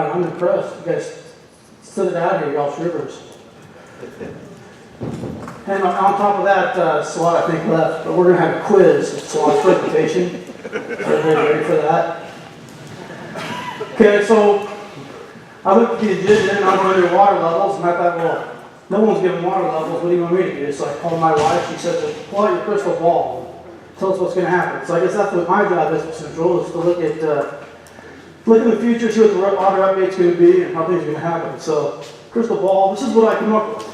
I'm impressed. You guys stood it out here, y'all's rivers. And on top of that, it's a lot I think left, but we're going to have a quiz. It's a lot of presentation. Everybody ready for that? Okay, so I looked at the agenda and I went under water levels, and I thought, well, no one's giving water levels. What do you want me to do? So I called my wife. She said, well, pull out your crystal ball and tell us what's going to happen. So I guess that's what my job is at Central, is to look in the future, see what the water update's going to be and how things are going to happen. So, crystal ball, this is what I come up with.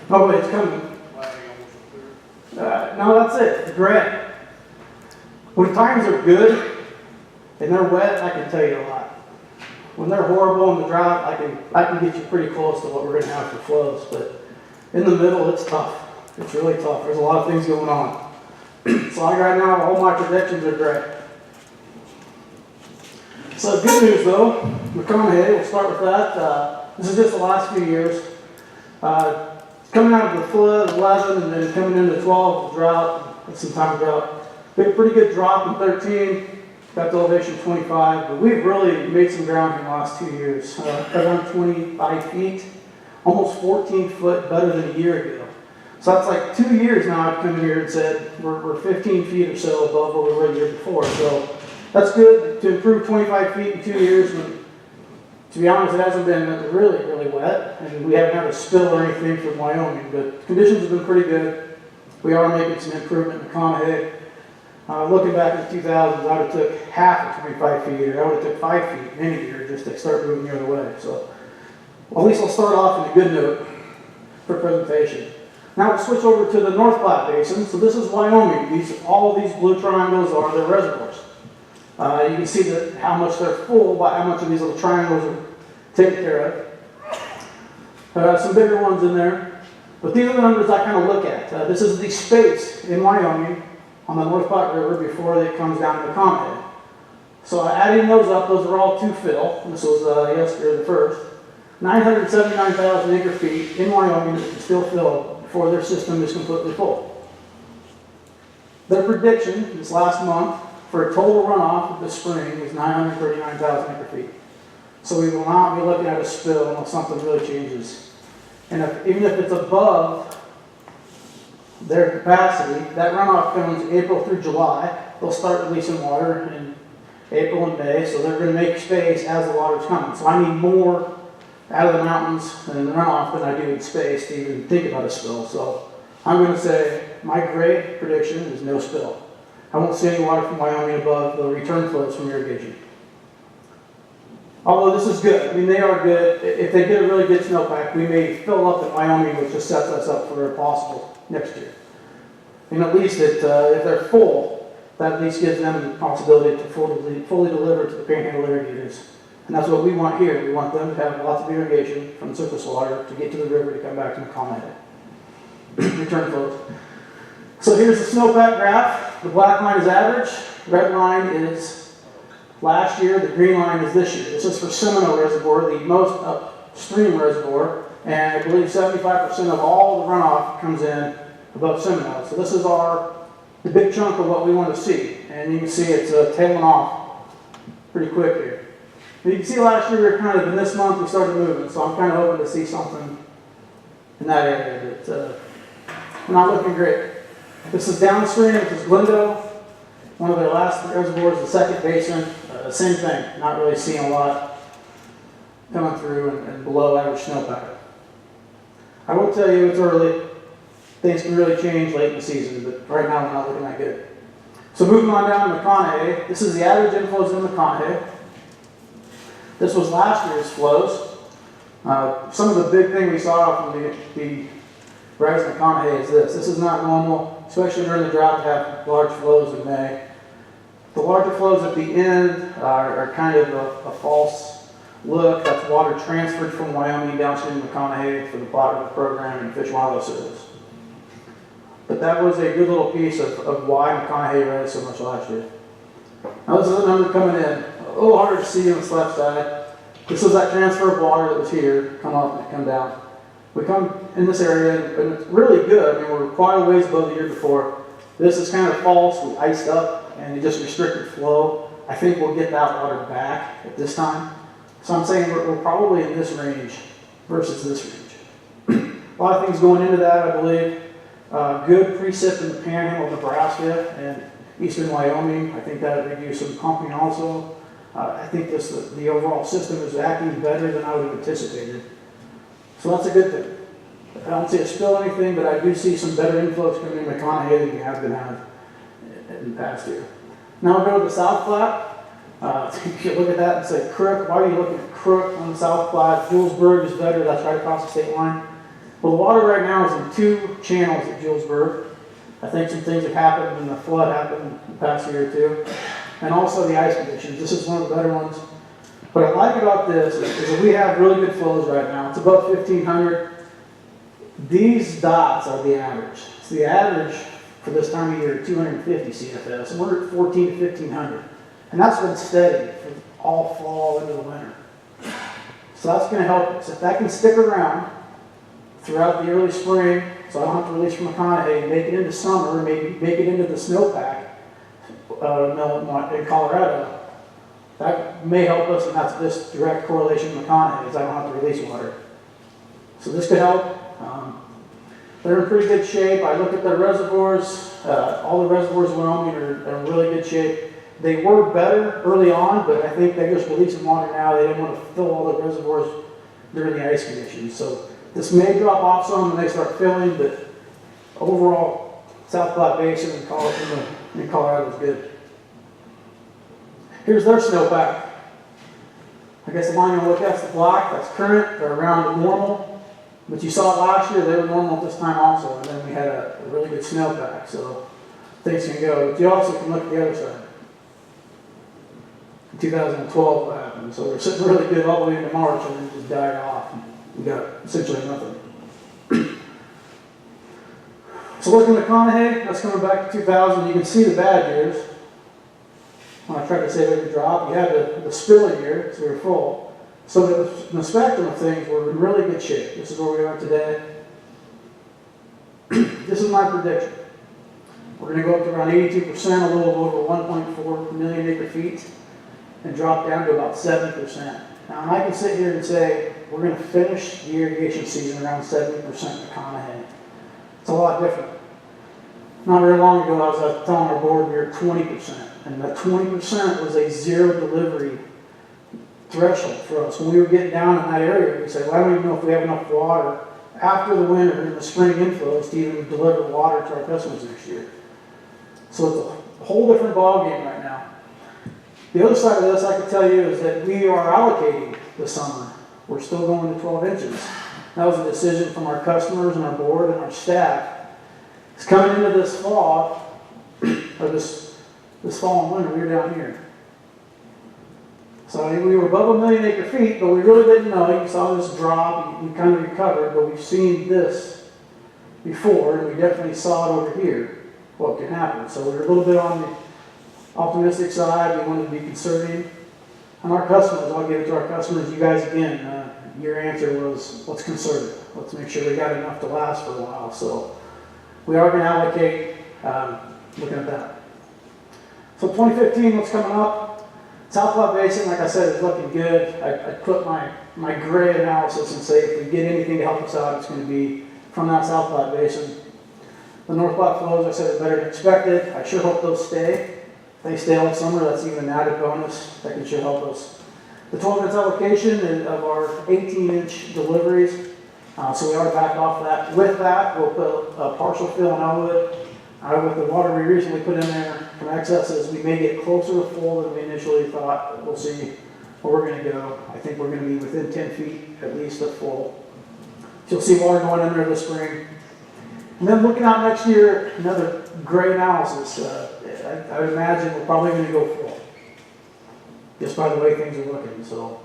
Oh wait, it's coming. No, that's it. The grant. When times are good and they're wet, I can tell you a lot. When they're horrible in the drought, I can get you pretty close to what we're going to have for flows. But in the middle, it's tough. It's really tough. There's a lot of things going on. So right now, all my predictions are great. So good news though, McConaughey, we'll start with that. This is just the last few years. Coming out of the flood, 11, and then coming into 12, the drought, and some time drought. We had a pretty good drop in 13, got to elevation 25, but we've really made some ground in the last 2 years. Around 25 feet, almost 14 foot better than a year ago. So that's like 2 years now I've come here and said we're 15 feet or so above where we were the year before. So that's good to improve 25 feet in 2 years. And to be honest, it hasn't been really, really wet, and we haven't had a spill or anything from Wyoming, but conditions have been pretty good. We are making some improvement in McConaughey. Looking back in the 2000s, I would have took half of 25 feet, or I would have took 5 feet in any year just to start moving the other way. So at least I'll start off in a good note for presentation. Now we'll switch over to the North Platte Basin. So this is Wyoming. All of these blue triangles are their reservoirs. You can see how much they're full by how much of these little triangles are taken care of. Some bigger ones in there. But these are the numbers I kind of look at. This is the space in Wyoming on the North Platte River before it comes down to McConaughey. So adding those up, those are all to fill. This was yesterday, the first. 979,000 acre feet in Wyoming that can still fill before their system is completely full. Their prediction this last month for a total runoff of this spring is 939,000 acre feet. So we will not be looking at a spill unless something really changes. And even if it's above their capacity, that runoff comes April through July. They'll start releasing water in April and May, so they're going to make space as the water's coming. So I need more out of the mountains and the runoff than I do in space to even think about a spill. So I'm going to say my great prediction is no spill. I won't see any water from Wyoming above the return flows from irrigation. Although this is good. I mean, they are good. If they get a really good snowpack, we may fill up in Wyoming, which just sets us up for a possible next year. And at least if they're full, that at least gives them the possibility to fully deliver to the panhandle irrigators. And that's what we want here. We want them to have lots of irrigation from surface water to get to the river to come back to McConaughey. Return flows. So here's the snowpack graph. The black line is average. Red line is last year. The green line is this year. This is for Seminole Reservoir, the most upstream reservoir. And I believe 75% of all the runoff comes in above Seminole. So this is the big chunk of what we want to see. And you can see it's tailing off pretty quick here. But you can see last year we were kind of, in this month we started moving. So I'm kind of hoping to see something in that area. But we're not looking great. This is downstream. This is Glendo, one of their last reservoirs, the second basin. Same thing, not really seeing a lot coming through and below average snowpack. I will tell you it's early. Things can really change late in the season, but right now we're not looking that good. So moving on down to McConaughey. This is the average inflows in McConaughey. This was last year's flows. Some of the big thing we saw from the rise in McConaughey is this. This is not normal, especially during the drought, to have large flows in May. The larger flows at the end are kind of a false look. That's water transferred from Wyoming downstream to McConaughey for the Platte River program and Fish and Wildlife Service. But that was a good little piece of why McConaughey ran so much last year. Now this is a number coming in. A little harder to see on this left side. This was that transfer of water that was here, come up and come down. We come in this area and it's really good. I mean, we're quite a ways above the year before. This is kind of false. We iced up and it just restricted flow. I think we'll get that water back at this time. So I'm saying we're probably in this range versus this range. A lot of things going into that, I believe. Good precip in the Panhandle of Nebraska and eastern Wyoming. I think that reduced some pumping also. I think the overall system is acting better than I would have anticipated. So that's a good thing. I don't see it spill anything, but I do see some better inflows coming in McConaughey than we have been having in the past year. Now we'll go to the South Platte. You can look at that and say, Crook, why are you looking at Crook on the South Platte? Julesburg is better, that's right across the state line. Well, the water right now is in 2 channels at Julesburg. I think some things have happened when the flood happened in the past year or 2. And also the ice conditions. This is one of the better ones. What I like about this is that we have really good flows right now. It's above 1,500. These dots are the average. So the average for this time of year, 250 CFS, and we're at 14 to 1,500. And that's been steady from all fall into the winter. So that's going to help us. If that can stick around throughout the early spring, so I don't have to release from McConaughey and make it into summer, maybe make it into the snowpack in Colorado, that may help us, and that's this direct correlation with McConaughey, is I don't have to release water. So this could help. They're in pretty good shape. I looked at their reservoirs. All the reservoirs in Wyoming are in really good shape. They were better early on, but I think they're just releasing water now. They didn't want to fill all the reservoirs during the ice conditions. So this may drop off some when they start filling, but overall, South Platte Basin in Colorado is good. Here's their snowpack. I guess the line you'll look at is the black. That's current. They're around normal. But you saw it last year, they were normal at this time also, and then we had a really good snowpack, so things can go. But you also can look at the other side. In 2012 what happened, so we're sitting really good all the way into March, and then it just died off. And we got essentially nothing. So looking at McConaughey, that's coming back to 2000. You can see the bad years. When I tried to say we would drop, you had the spilling year, so we were full. So the spectrum of things, we're in really good shape. This is where we are today. This is my prediction. We're going to go up to around 82%, a little over 1.4 million acre feet, and drop down to about 7%. Now, I can sit here and say we're going to finish the irrigation season around 70% McConaughey. It's a lot different. Not very long ago, I was telling our board we were at 20%, and that 20% was a zero delivery threshold for us. When we were getting down in that area, we said, well, I don't even know if we have enough water after the winter and the spring inflows to even deliver water to our customers next year. So it's a whole different ballgame right now. The other side of this, I can tell you, is that we are allocating this summer. We're still going to 12 inches. That was a decision from our customers and our board and our staff. It's coming into this fall, or this fall and winter, we were down here. So we were above 1 million acre feet, but we really didn't know. You saw this drop, we kind of recovered, but we've seen this before, and we definitely saw it over here, what can happen. So we were a little bit on the optimistic side. We wanted to be conservative. And our customers, I'll give it to our customers, you guys again, your answer was, let's conserve. Let's make sure we got enough to last for a while. So we are going to allocate, looking at that. So 2015, what's coming up? South Platte Basin, like I said, is looking good. I put my gray analysis and say if we get anything to help us out, it's going to be from that South Platte Basin. The North Platte flows, I said, are better than expected. I sure hope those stay. If they stay all summer, that's even an added bonus. That can sure help us. The 12-inch allocation of our 18-inch deliveries, so we are back off that. With that, we'll put a partial fill in Elwood. With the water we recently put in there from excesses, we may get closer to full than we initially thought. We'll see where we're going to go. I think we're going to be within 10 feet at least of full. So you'll see water going in there this spring. And then looking out next year, another gray analysis. I would imagine we're probably going to go full, just by the way things are looking. So,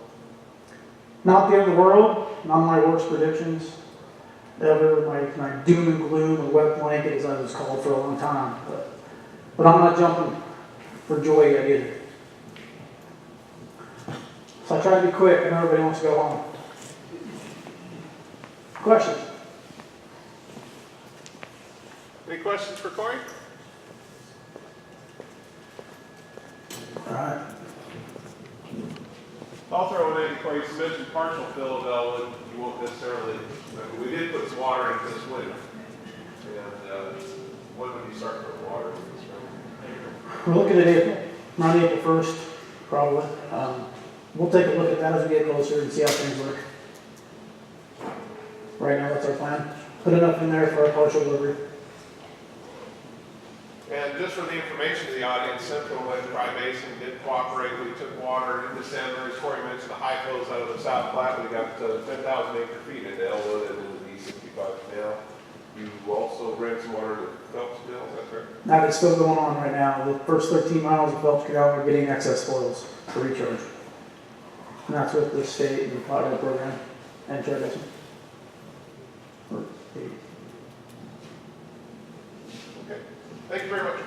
not the end of the world, not my worst predictions ever, my doom and gloom or wet blanket, as I was called for a long time. But I'm not jumping for joy yet either. So I try to be quick, and everybody wants to go home. Questions? Any questions for Cory? All right. I'll throw it in, Cory, you mentioned partial fill of Elwood. You won't necessarily, we did put some water in this winter. And when would you start putting water in this winter? We're looking at April, around April 1st, probably. We'll take a look at that as we get closer and see how things work. Right now, that's our plan. Put enough in there for our partial delivery. And just for the information of the audience, Central and Tri-Basin did cooperate. We took water in December. As Cory mentioned, the high flows out of the South Platte. We got 10,000 acre feet into Elwood and into the E65 canal. You also ran some water to Phelps Mill, is that correct? That is still going on right now. The first 13 miles of Phelps Canal, we're getting excess spoils for recharge. And that's with the state and the pilot program and Tri-Basin. Okay. Thank you very much.